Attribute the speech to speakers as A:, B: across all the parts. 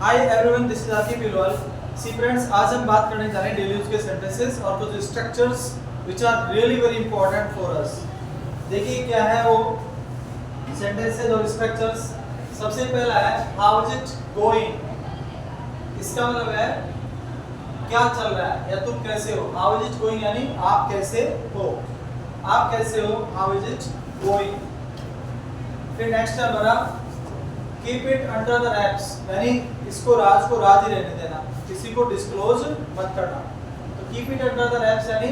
A: Hi everyone, this is Aqib Bilwal. See friends, आज हम बात करने जा रहे हैं डेली यूज के सेंटेंसेस और कुछ structures which are really very important for us. देखिए क्या है वो सेंटेंसेस और स्ट्रक्चर्स। सबसे पहला है हाउ इज इट गोइंग। इसका मतलब है क्या चल रहा है या तुम कैसे हो। हाउ इज इट गोइंग यानी आप कैसे हो, आप कैसे हो, हाउ इज इट गोइंग। फिर नेक्स्ट है हमारा keep it under the wraps, यानी इसको राज ही रहने देना, किसी को डिस्क्लोज मत करना। तो keep it under the wraps यानी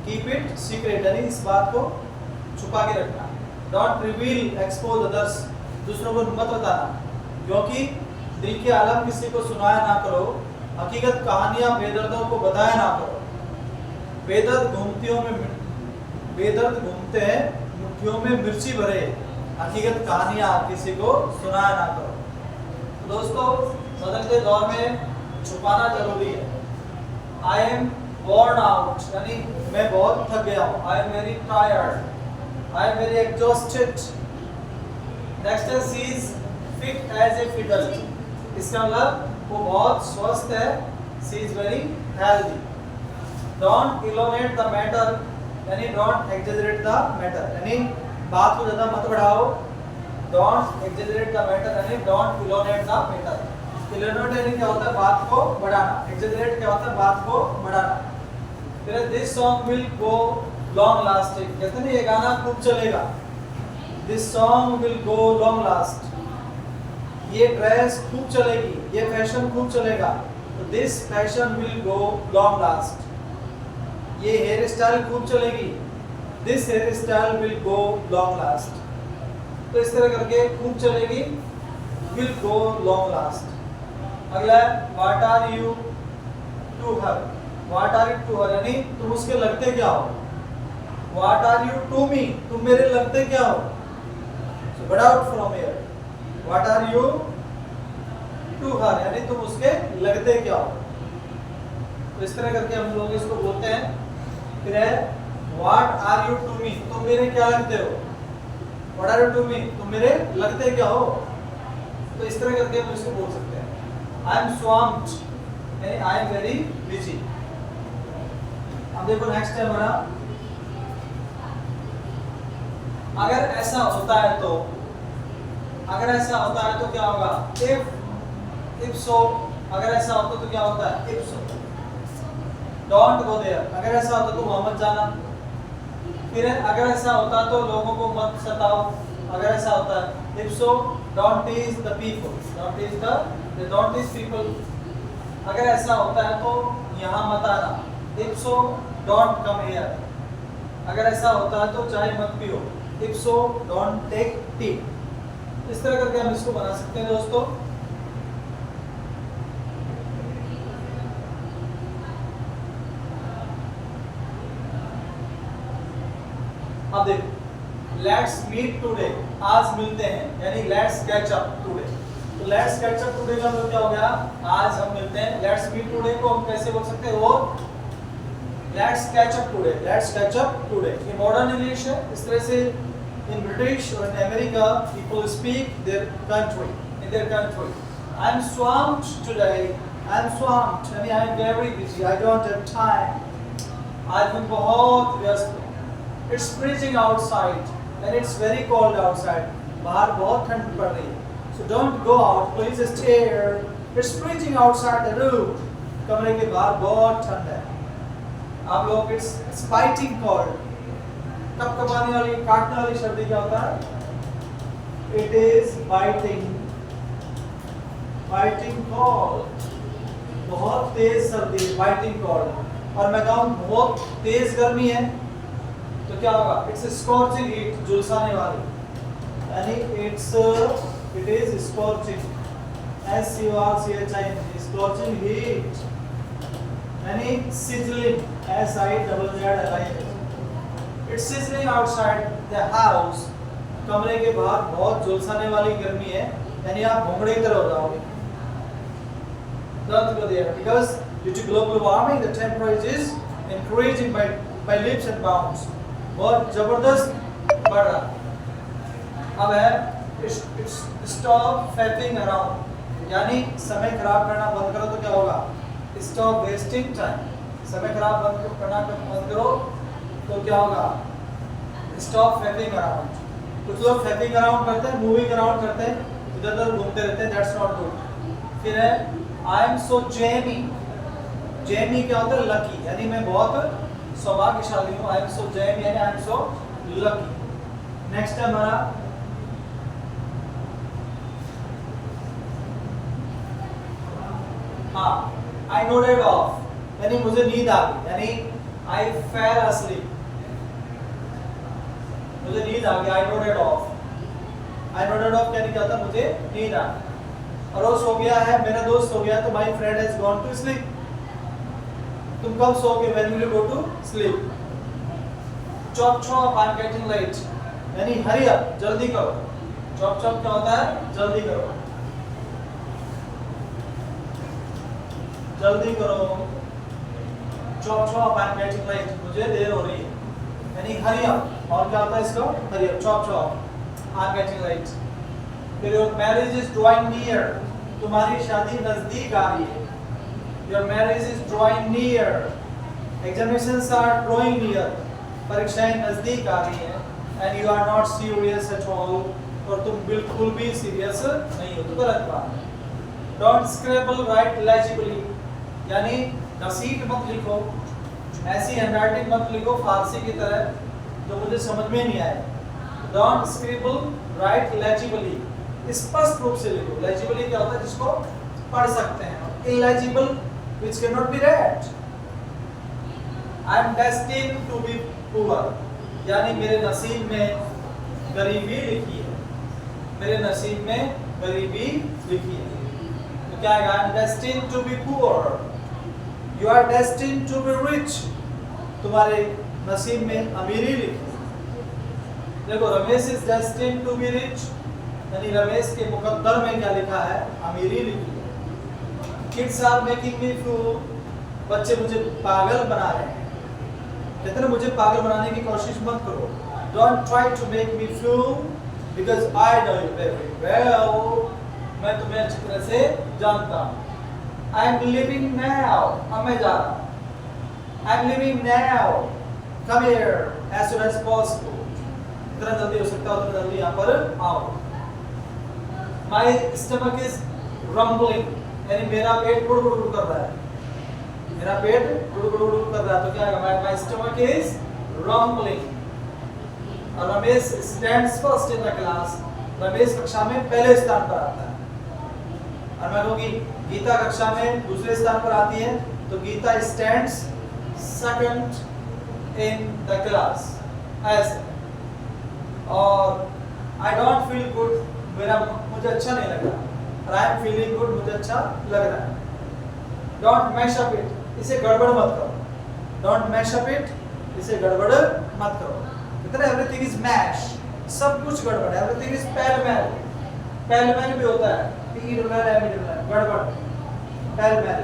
A: कीप इट सीक्रेट, यानी इस बात को छुपा के रखना। डोंट रिवील एक्सपोज अदर्स, दूसरों को मत बताना, क्योंकि दिल के आलम किसी को सुनाया ना करो, हकीकत कहानियां बेदर्दों को बताया ना करो। बेदर्द घूमते हैं मुट्ठियों में मिर्ची भरे, हकीकत कहानियां किसी को सुनाया ना करो। तो दोस्तों, बदलते दौर में छुपाना जरूरी है। आई एम worn आउट यानी मैं बहुत थक गया हूँ। I am very tired, I am very exhausted. Next है she is fit as a fiddle, इसका मतलब वो बहुत स्वस्थ है, she is very healthy. Don't elongate the matter यानी डोंट एक्जेजरेट द मैटर, यानी बात को ज्यादा मत बढ़ाओ। डोंट एक्जेजरेट द मैटर यानी don't elongate the matter. Elongate यानी क्या होता है, बात को बढ़ाना। एक्जेजरेट क्या होता है, बात को बढ़ाना। फिर this song will go long lasting, कहते हैं ये गाना खूब चलेगा। This song will go long last, ये ड्रेस खूब चलेगी, ये फैशन खूब चलेगा। तो this fashion will go long last, ये हेयर स्टाइल खूब चलेगी, this hair style will go long last. तो इस तरह करके खूब चलेगी, विल गो लॉन्ग लास्ट। अगला है what are you to her, what are you to her यानी तुम उसके लगते क्या हो। What are you to me, तुम मेरे लगते क्या हो। So get out from here. What are you to her यानी तुम उसके लगते क्या हो। तो इस तरह करके हम लोग इसको बोलते हैं। फिर है what are you to me, तुम मेरे क्या लगते हो। What are you to me, तुम मेरे लगते क्या हो। तो इस तरह करके हम इसको बोल सकते हैं। आई एम स्वाम्प्ड यानी आई एम वेरी बिजी। अब देखो नेक्स्ट है हमारा अगर ऐसा होता है तो, अगर ऐसा होता है तो क्या होगा, इफ सो। अगर ऐसा होता तो क्या होता है, if so. Don't go there, अगर ऐसा होता तो वहां मत जाना। फिर अगर ऐसा होता तो लोगों को मत सताओ, अगर ऐसा होता है। If so don't tease the people, don't tease people. अगर ऐसा होता है तो यहाँ मत आना। If so don't come here, अगर ऐसा होता है तो चाय मत पियो। If so don't take tea. इस तरह करके हम इसको बना सकते हैं दोस्तों। अब देखो लेट्स मीट टुडे, आज मिलते हैं यानी लेट्स कैच अप टुडे। तो लेट्स कैच अप टुडे का मतलब क्या हो गया, आज हम मिलते हैं। लेट्स मीट टुडे को हम कैसे बोल सकते हैं, वो let's catch up today, let's catch up today. ये मॉडर्न इंग्लिश है। इस तरह से इन ब्रिटिश और in America people speak their country, in their country. I am swamped today, I am swamped यानी I am very busy, I don't have time, आज मैं बहुत व्यस्त हूं। It's freezing outside and it's very cold outside. बाहर बहुत ठंड पड़ रही है। So don't go out, please stay here. It's freezing outside the room. कमरे के बाहर बहुत ठंड है। आप लोग it's biting cold. कपकपाने वाली, काटने वाली सर्दी क्या होता है? It is biting cold. बहुत तेज सर्दी, biting cold. और मैं कहूँ बहुत तेज गर्मी है तो क्या होगा, इट्स स्कॉर्चिंग हीट, झुलसाने वाली, यानी it is scorching, SCORCHING, scorching heat यानी sizzling, SIZZLING। It's sizzling outside the house, कमरे के बाहर बहुत झुलसाने वाली गर्मी है, यानी आप भोंगड़े की तरह हो जाओगे। Don't go there because due to global warming the temperature is increasing by leaps and bounds. बहुत जबरदस्त बढ़ रहा। अब है स्टॉप फैपिंग अराउंड, यानी समय खराब करना बंद करो तो क्या होगा, स्टॉप वेस्टिंग टाइम। समय खराब करना बंद करो तो क्या होगा, स्टॉप फैपिंग अराउंड। कुछ लोग फैपिंग अराउंड करते हैं, मूविंग अराउंड करते हैं, इधर उधर घूमते रहते हैं, दैट्स नॉट गुड। फिर है I am so Jamie. Jamie क्या होता है, लकी, यानी मैं बहुत सौभाग्यशाली हूँ। आई एम सो जेमी यानी I am so lucky. Next है हमारा हाँ, आई नोडेड ऑफ, यानी मुझे नींद आ गई, यानी आई फेल asleep, मुझे नींद आ गई। I nodded off, I nodded off यानी क्या होता है, मुझे नींद आ गई। अरोस हो गया है, मेरा दोस्त हो गया, तो my friend has gone to sleep. तुम कब सोओगे, when will you go to sleep. Chop chop, I am getting late, यानी हरी अप, जल्दी करो। चॉप चॉप क्या होता है, जल्दी करो, जल्दी करो। Chop chop, I am getting late, मुझे देर हो रही है, यानी हरी अप। और क्या होता है इसको, hurry up, chop chop, I am getting late. फिर your marriage is drawing near, तुम्हारी शादी नजदीक आ रही है। Your marriage is drawing near, examinations are drawing near, परीक्षाएं नजदीक आ रही हैं। And you are not serious at all, और तुम बिल्कुल भी सीरियस नहीं हो, तो गलत बात है। डोंट स्क्रैबल, राइट लेजिबली, यानी घसीट मत लिखो, ऐसी हैंडराइटिंग मत लिखो फारसी की तरह जो मुझे समझ में नहीं आए। डोंट स्क्रिबल, राइट लेजिबली, स्पष्ट रूप से लिखो। लेजिबली क्या होता है, जिसको पढ़ सकते हैं। Illegible, which can not be read. I am destined to be poor, यानी मेरे नसीब में गरीबी लिखी है, मेरे नसीब में गरीबी लिखी है। तो क्या है, I am destined to be poor. You are destined to be rich, तुम्हारे नसीब में अमीरी लिखी है। देखो, Ramesh is destined to be rich, यानी रमेश के मुकद्दर में क्या लिखा है, अमीरी लिखी है। किड्स आर मेकिंग मी फूल, बच्चे मुझे पागल बना रहे हैं। कहते हैं मुझे पागल बनाने की कोशिश मत करो। Don't try to make me fool because I know you very well, मैं तुम्हें अच्छी तरह से जानता हूँ। आई एम लिविंग नाउ, अब मैं जा रहा हूँ। I am living now, come here as soon as possible, जितना जल्दी हो सकता है उतना जल्दी यहाँ पर आओ। माय स्टमक इज रम्बलिंग, यानी मेरा पेट गुड़गुड़ कर रहा है, मेरा पेट गुड़गुड़ कर रहा है। तो क्या है, माय स्टमक इज रम्बलिंग। और Ramesh stands first in the class, Ramesh कक्षा में पहले स्थान पर आता है। और मैं कहूँगी गीता कक्षा में दूसरे स्थान पर आती है, तो Gita stands second in the class, ऐसे। और आई डोंट फील गुड, मुझे अच्छा नहीं लग रहा। और आई एम फीलिंग गुड, मुझे अच्छा लग रहा है। डोंट मैश अप इट, इसे गड़बड़ मत करो। डोंट मैश अप इट, इसे गड़बड़ मत करो। इतना एवरीथिंग इज मैश, सब कुछ गड़बड़ है। एवरीथिंग इज पैलमेल, पैलमेल भी होता है, गड़बड़, pell-mell,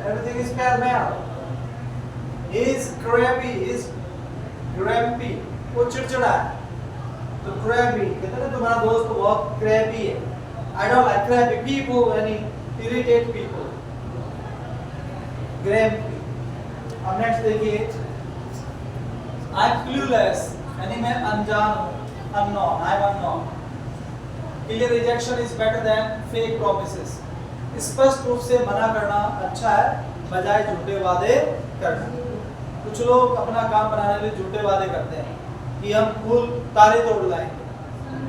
A: everything is pell-mell. is crabby, is grumpy, वो चिड़चिड़ा है। तो crabby, कहते हैं तुम्हारा दोस्त बहुत crabby है। I don't like crabby people, यानी irritate people, grumpy। अब नेक्स्ट देखिए, I'm clueless, यानी मैं अनजान हूँ, unknown, I'm unknown। Clear rejection is better than fake promises, स्पष्ट रूप से मना करना अच्छा है बजाय झूठे वादे करना। कुछ लोग अपना काम बनाने के लिए झूठे वादे करते हैं कि हम फूल तारे तोड़ लाएंगे,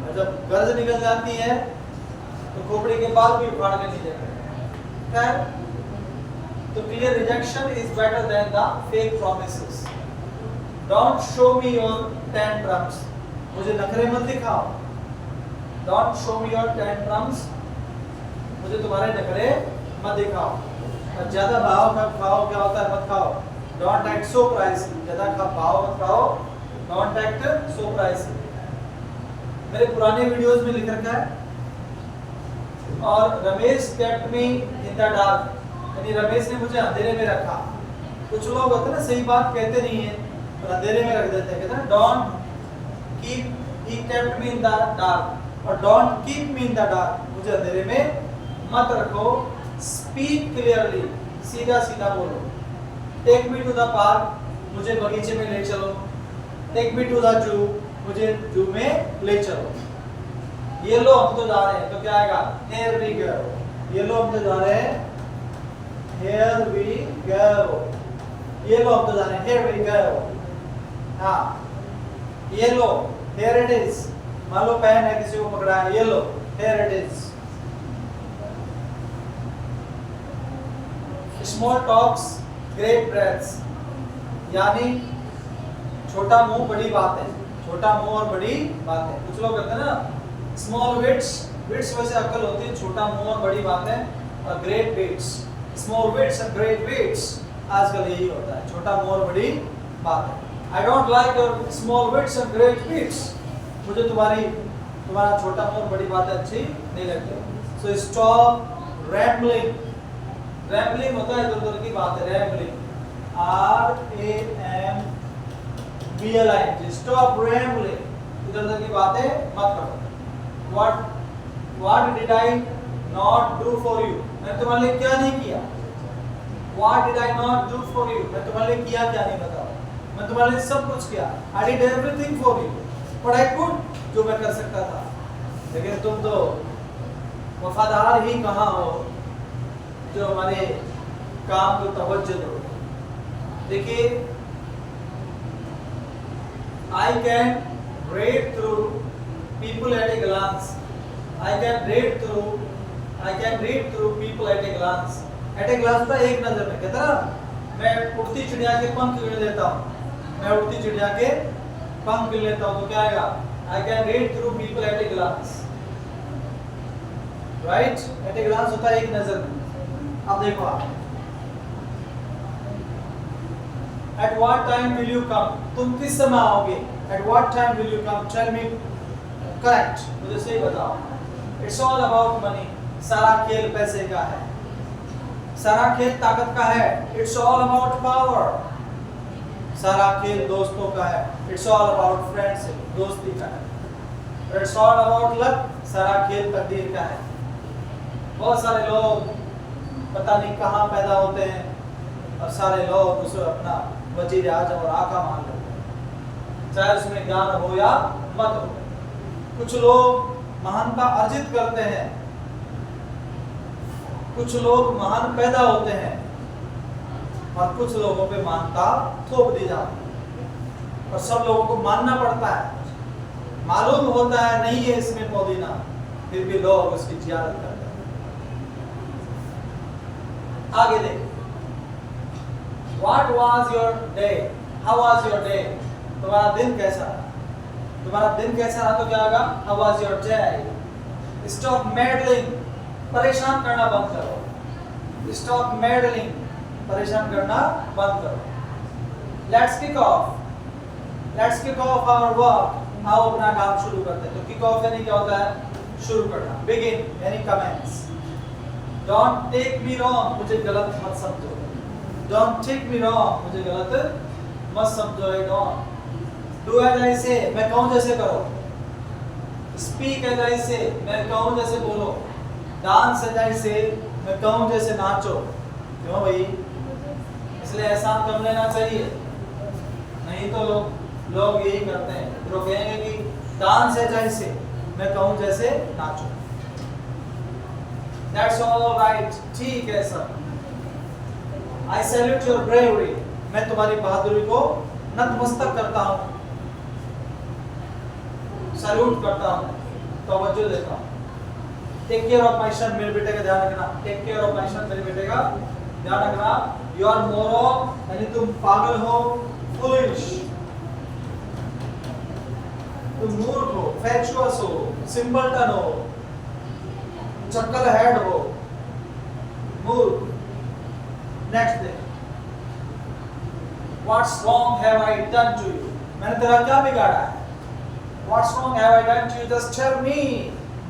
A: और जब गरज निकल जाती है तो खोपड़ी के बाल भी उखाड़ के नहीं देते। तो clear rejection is better than the fake promises. Don't show me your tantrums, मुझे नखरे मत दिखाओ। Don't show me your tantrums, मुझे तुम्हारे नखरे मत दिखाओ। और ज्यादा भाव मत खाओ, क्या होता है, मत खाओ। डोंट एक्ट सो प्राइसली, ज्यादा भाव मत खाओ। डोंट एक्ट सो प्राइसली, मेरे पुराने वीडियोस में लिख रखा है। और Ramesh kept me in the dark, यानी रमेश ने मुझे अंधेरे में रखा। कुछ लोग होते हैं ना, सही बात कहते नहीं है और अंधेरे में रख देते हैं। कहते हैं don't keep he kept me in the dark, और don't keep me in the dark, मुझे अंधेरे में मत रखो। स्पीक क्लियरली, सीधा सीधा बोलो। Take me to the park, मुझे बगीचे में ले चलो। Take me to the zoo, मुझे जू में ले चलो। ये लो हम तो जा रहे हैं, तो क्या आएगा? Here we go. ये लो हम तो जा रहे हैं, हियर वी गो। ये लो हम तो जा रहे हैं, हियर वी गो। हाँ, ये लो, हियर इट इज। मान लो पेन है, किसी को पकड़ा है, ये लो, here it is. Small talks great breaths, यानी छोटा मुंह बड़ी बात है। छोटा मुंह और बड़ी बात है। कुछ लोग कहते हैं ना स्मॉल विट्स, विट्स वैसे अक्ल होती है, छोटा मुंह और बड़ी बात है। और great wits, small wits and great wits, आजकल यही होता है, छोटा मुंह और बड़ी बात है। I don't like your small wits and great wits, मुझे तुम्हारा छोटा मुंह और बड़ी बातें अच्छी नहीं लगती। सो स्टॉप रैम्बलिंग, रैम्बलिंग होता है इधर उधर की बात है, रैम्बलिंग, RAMBLING, स्टॉप रैम्बलिंग, इधर उधर की बातें मत करो। What did I not do for you, मैंने तुम्हारे लिए क्या नहीं किया। What did I not do for you, मैं तुम्हारे लिए किया क्या नहीं, बताओ। मैं तुम्हारे लिए सब कुछ किया, I did everything for you, but I could, जो मैं कर सकता था। लेकिन तुम तो वफादार ही कहाँ हो जो हमारे काम को तवज्जो दो। देखिए, I can read through people at a glance. I can read through people at a glance. At a glance तो एक नजर में, कहता ना मैं उड़ती चिड़िया के पंख गिन लेता हूँ, मैं उड़ती चिड़िया के पंख गिन लेता हूँ, तो क्या आएगा? I can read through people at a glance. Right? At a glance होता है एक नजर में। अब देखो आप, At what time will you come? तुम किस समय आओगे? At what time will you come? Tell me correct. मुझे सही बताओ। It's all about money. सारा खेल पैसे का है, सारा खेल ताकत का है। It's all about power. सारा खेल दोस्तों का है। It's all about friendship. दोस्ती का है। It's all about luck. सारा खेल तकदीर का है। बहुत सारे लोग पता नहीं कहाँ पैदा होते हैं और सारे लोग उसे अपना वजीर आज़म और आका मान लेते हैं, चाहे उसमें ज्ञान हो या मत हो। कुछ लोग महानता अर्जित करते हैं, कुछ लोग महान पैदा होते हैं और कुछ लोगों पे महानता थोप दी जाती है और सब लोगों को मानना पड़ता है। मालूम होता है नहीं है इसमें पुदीना, फिर भी लोग उसकी जियारत करते हैं। आगे देख, What was your day? How was your day? तुम्हारा दिन कैसा रहा? तुम्हारा दिन कैसा रहा तो क्या होगा? How was your day? Stop meddling. परेशान करना बंद करो। Stop meddling. परेशान करना बंद करो। Let's kick off. Let's kick off our work. आओ अपना काम शुरू करते हैं। तो kick off यानी क्या होता है? शुरू करना। Begin यानी commence. Don't take me wrong. मुझे गलत मत समझो। Don't take me wrong, मुझे गलत मत समझो। Don't do as I say, मैं कहूँ जैसे करो। Speak as I say, मैं कहूँ जैसे बोलो। Dance as I say, मैं कहूँ जैसे नाचो। क्यों भाई? इसलिए एहसान कम लेना चाहिए, नहीं तो लोग यही करते हैं, जो कहेंगे कि डांस as I say, मैं कहूँ जैसे नाचो। That's all right, ठीक है सब। I salute your bravery. मैं तुम्हारी बहादुरी को नतमस्तक करता हूँ, सैल्यूट करता हूँ, तवज्जो देता हूँ। Take care of my son, मेरे बेटे का ध्यान रखना। Take care of my son, मेरे बेटे का ध्यान रखना। You are moron, यानी तुम पागल हो, foolish, तुम मूर्ख हो, fatuous हो, simpleton हो, चक्कल हेड हो, मूर्ख। Next day, what's wrong have I done to you? मैंने तेरा क्या बिगाड़ा है? What's wrong have I done to you? Just tell me.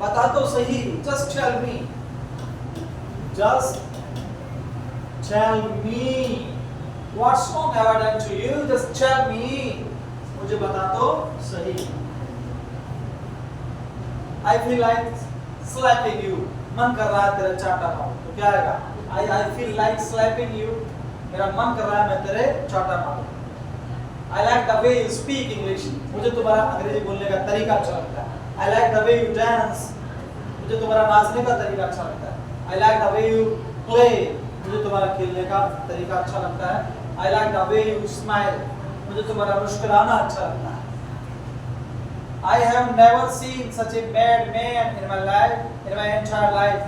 A: बता तो सही. Just tell me. Just tell me. What's wrong have I done to you? Just tell me. मुझे बता तो सही. I feel like slapping you. मन कर रहा है तेरा चाटा मारूं, तो क्या आएगा? I feel like slapping you. मेरा मन कर रहा है मैं तेरे चाटा मारूं. I like the way you speak English. मुझे तुम्हारा अंग्रेजी बोलने का तरीका अच्छा लगता है. I like the way you dance. मुझे तुम्हारा नाचने का तरीका अच्छा लगता है. I like the way you play. मुझे तुम्हारा खेलने का तरीका अच्छा लगता है. I like the way you smile. मुझे तुम्हारा मुस्कुराना अच्छा लगता है. I have never seen such a bad man in my life, in my entire life.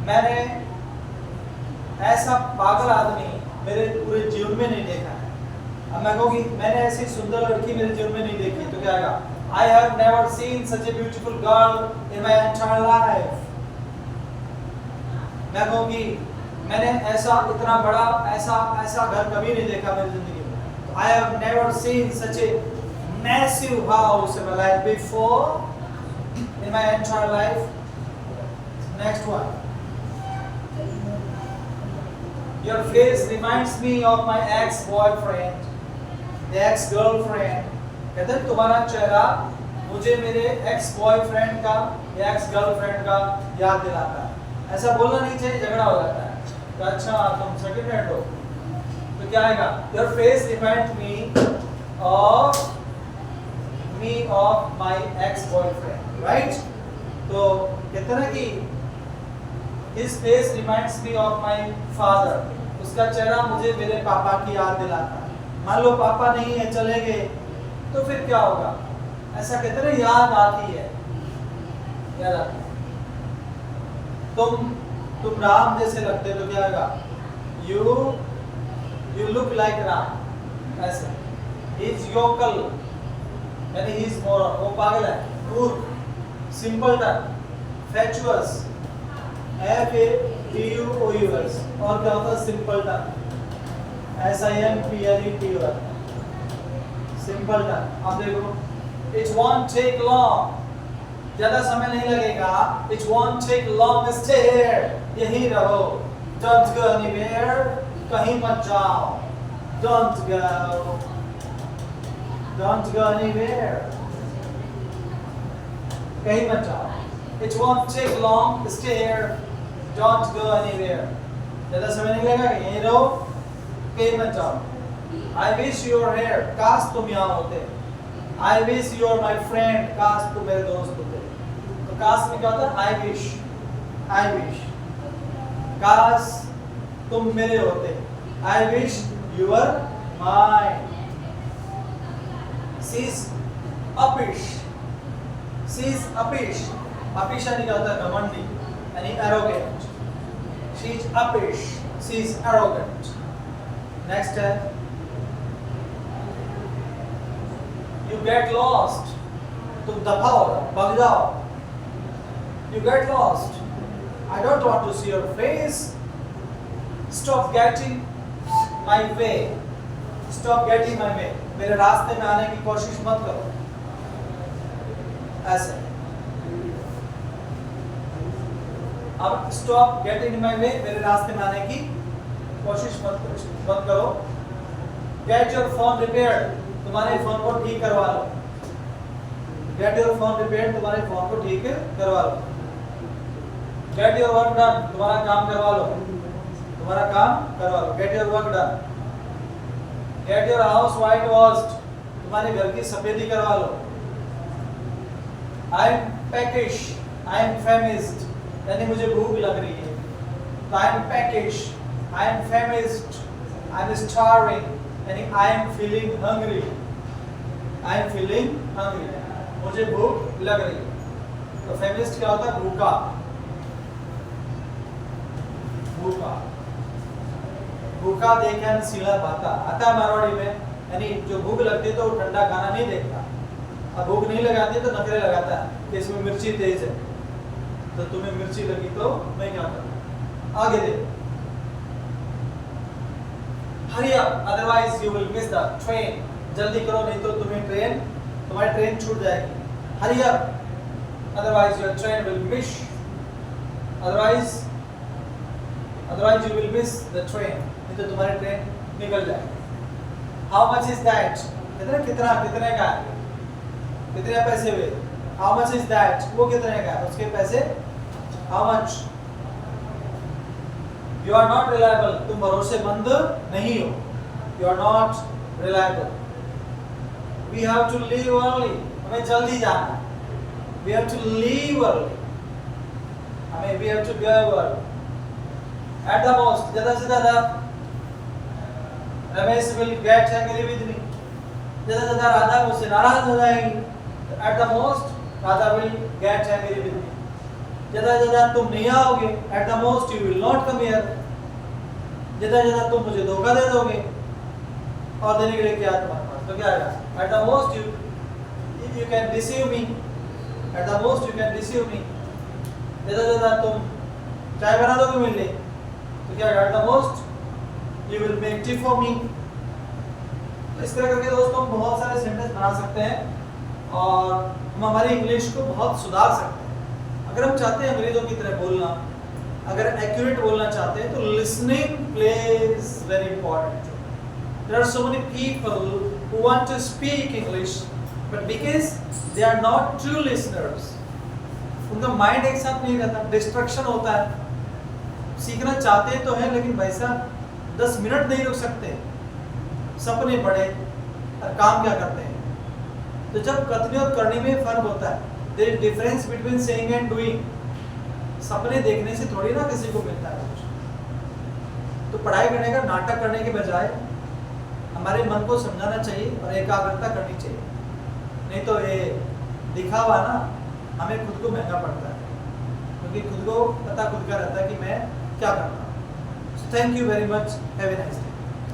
A: मैंने ऐसा पागल आदमी मेरे पूरे जीवन में नहीं देखा है. अब मैं कहूँगी मैंने ऐसी सुंदर लड़की मेरे जीवन में नहीं देखी, तो क्या आएगा? I have never seen such a beautiful girl in my entire life. मैं कहूँगी मैंने ऐसा इतना बड़ा ऐसा घर कभी नहीं देखा मेरी जिंदगी में. I have never seen such a massive house in my life before in my entire life. Next one. Your face reminds me of my ex-boyfriend, the ex-girlfriend. कहते हैं तुम्हारा चेहरा मुझे मेरे ex-boyfriend का या ex-girlfriend का याद दिलाता है. ऐसा बोलना नहीं चाहिए, झगड़ा हो जाता है. तो अच्छा तुम सेकंड हैंड हो, तो क्या आएगा? Your face reminds me of my ex-boyfriend, right? तो कहते हैं ना कि his face reminds me of my father. उसका चेहरा मुझे मेरे पापा की याद दिलाता है. मान लो पापा नहीं है, चले गए, तो फिर क्या होगा? ऐसा कहते हैं याद आती है, याद आती है. तुम राम जैसे लगते, तो क्या होगा? You look like Ram. ऐसे he is yokel, यानी he is moron. वो पागल है, मूर्ख, simpleton, fatuous, F-A-T-U-O-U-S. और क्या होता है? simpleton, S-I-M-P-L-E-T-O-N, simpleton. अब देखो, it won't take long. ज़्यादा समय नहीं लगेगा. It won't take long. Stay here. यहीं रहो. Don't go anywhere. कहीं मत जाओ. Don't go. Don't go anywhere. कहीं मत जाओ. It won't take long. Stay here. Don't go anywhere. ज़्यादा समय नहीं लगेगा. यहीं रहो. कहीं मत जाओ. I wish you were here. काश तुम यहाँ होते. I wish you were my friend. काश तुम मेरे दोस्त होते. तो काश में क्या होता है? I wish. I wish. काश तुम मेरे होते. I wish you were mine. She's uppish. She's uppish. Uppish यानी क्या होता है? घमंडी, यानी arrogant. She's uppish. She's arrogant. Next है. You get lost. तुम दफा हो, भाग जाओ. You get lost. I don't want to see your face. Stop getting my way. Stop getting my way. मेरे रास्ते में आने की कोशिश मत करो. ऐसे. अब stop getting in my way, मेरे रास्ते में आने की कोशिश मत करो. Get your phone repaired. तुम्हारे फोन को ठीक करवा लो. Get your phone repaired. तुम्हारे फोन को ठीक करवा लो. Get your work done. तुम्हारा काम करवा लो. तुम्हारा काम करवा लो. Get your work done. Get your house whitewashed. तुम्हारे घर की सफेदी करवा लो. I am peckish. I am famished. यानी मुझे भूख लग रही है. तो I am peckish. I am famished. I am starving. यानी I am feeling hungry. I am feeling hungry. मुझे भूख लग रही है. तो famished क्या होता है? भूखा. भूखा. भूखा देखे सीला भाता आता है मारवाड़ी में. यानी जो भूख लगती है तो वो ठंडा खाना नहीं देखता. अब भूख नहीं लगाती तो नखरे लगाता है कि इसमें मिर्ची तेज है. तो तुम्हें मिर्ची लगी तो मैं क्या करूं? आगे देखो. Hurry up, otherwise you will miss the train. जल्दी करो नहीं तो तुम्हारी ट्रेन छूट जाएगी. Hurry up, otherwise your train will miss. Otherwise you will miss the train. नहीं तो तुम्हारी ट्रेन निकल जाएगी. How much is that? कितने का है? कितने पैसे हुए? हाउ मच इज दैट, वो कितने का है, उसके पैसे, how much. You are not reliable, तुम भरोसेमंद नहीं हो, you are not reliable. We have to leave early, हमें जल्दी जाना है, we have to leave early, हमें we have to go early. At the most, ज्यादा से ज्यादा Ramesh will get angry with me, ज्यादा से ज्यादा राधा मुझसे नाराज हो जाएगी। At the most Radha will get angry with me, ज्यादा से ज्यादा तुम नहीं आओगे, eight the most you will not come here, ज्यादा से ज्यादा तुम मुझे धोखा दे दोगे, और देने के लिए क्या तुम्हारे पास, तो क्या आएगा, at the most you can deceive me, at the most you can deceive me, ज्यादा से ज्यादा तुम चाय बना दोगे मेरे लिए, तो क्या आएगा, at the most you will make tea for me. तो इस तरह करके दोस्तों बहुत सारे सेंटेंस बना सकते हैं और हम हमारी इंग्लिश को बहुत सुधार सकते हैं। अगर हम चाहते हैं अंग्रेजों की तरह बोलना, अगर एक्यूरेट बोलना चाहते हैं, तो listening plays very important. There are so many people who want to speak English, but because they are not true listeners, उनका माइंड एक साथ नहीं रहता, डिस्ट्रक्शन होता है। सीखना चाहते तो हैं लेकिन भाई साहब 10 मिनट नहीं रुक सकते, सपने बड़े और काम क्या करते हैं। तो जब कथनी और करने में फर्क होता है, there is difference between saying and doing. सपने देखने से थोड़ी ना किसी को मिलता है कुछ। तो पढ़ाई करने का नाटक करने के बजाय हमारे मन को समझाना चाहिए और एकाग्रता करनी चाहिए, नहीं तो ये दिखावा ना हमें खुद को महंगा पड़ता है, क्योंकि खुद को पता खुद का रहता है कि मैं क्या करता हूँ। Thank you very much, have a nice day.